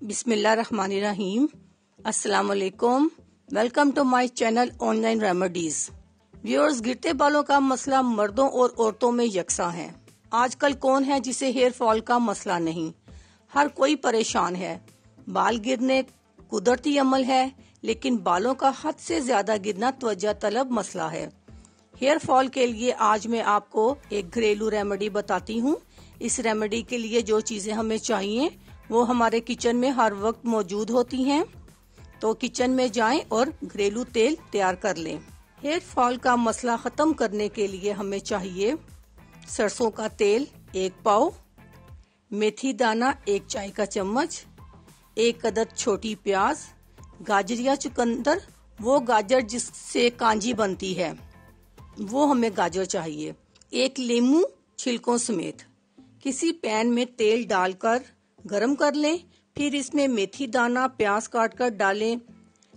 बिस्मिल्लाहिर्रहमानिर्रहीम। अस्सलाम वालेकुम। Welcome to my channel online remedies. Viewers, गिरते बालों का मसला मर्दों और औरतों में यकसा है। आजकल कौन है जिसे हेयर फॉल का मसला नहीं। हर कोई परेशान है। बाल गिरने कुदरती अमल है, लेकिन बालों का हद से ज्यादा गिरना त्वचा तलब मसला है। हेयर फॉल के लिए आज मैं आपको एक घरेलू रेमेडी बताती हूँ। इस रेमेडी के लिए जो चीजें हमें चाहिए वो हमारे किचन में हर वक्त मौजूद होती हैं। तो किचन में जाएं और घरेलू तेल तैयार कर लें। हेयर फॉल का मसला खत्म करने के लिए हमें चाहिए सरसों का तेल 1 पाव, मेथी दाना 1 चाय का चम्मच, 1 अदद छोटी प्याज, गाजर या चुकंदर, वो गाजर जिससे कांजी बनती है वो हमें गाजर चाहिए, 1 लीमू छिलकों समेत। किसी पैन में तेल डालकर गरम कर लें, फिर इसमें मेथी दाना प्याज काट कर डालें,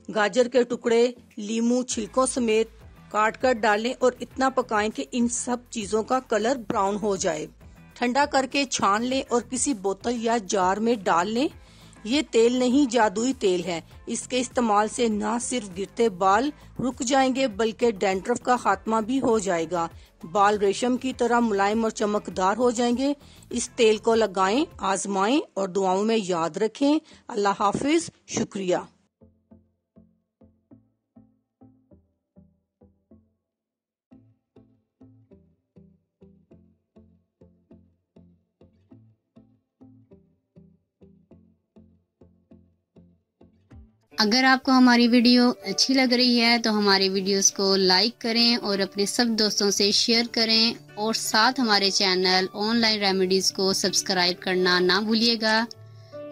गाजर के टुकड़े लीमू छिलकों समेत काट कर डालें और इतना पकाएं कि इन सब चीजों का कलर ब्राउन हो जाए। ठंडा करके छान लें और किसी बोतल या जार में डाल लें। ये तेल नहीं, जादुई तेल है। इसके इस्तेमाल से न सिर्फ गिरते बाल रुक जाएंगे बल्कि डैंड्रफ का खात्मा भी हो जाएगा। बाल रेशम की तरह मुलायम और चमकदार हो जाएंगे। इस तेल को लगाएं, आजमाएं और दुआओं में याद रखें। अल्लाह हाफिज। शुक्रिया। अगर आपको हमारी वीडियो अच्छी लग रही है तो हमारे वीडियोस को लाइक करें और अपने सब दोस्तों से शेयर करें और साथ हमारे चैनल ऑनलाइन रेमेडीज को सब्सक्राइब करना ना भूलिएगा।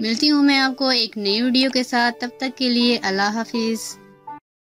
मिलती हूँ मैं आपको एक नई वीडियो के साथ। तब तक के लिए अल्लाह हाफिज।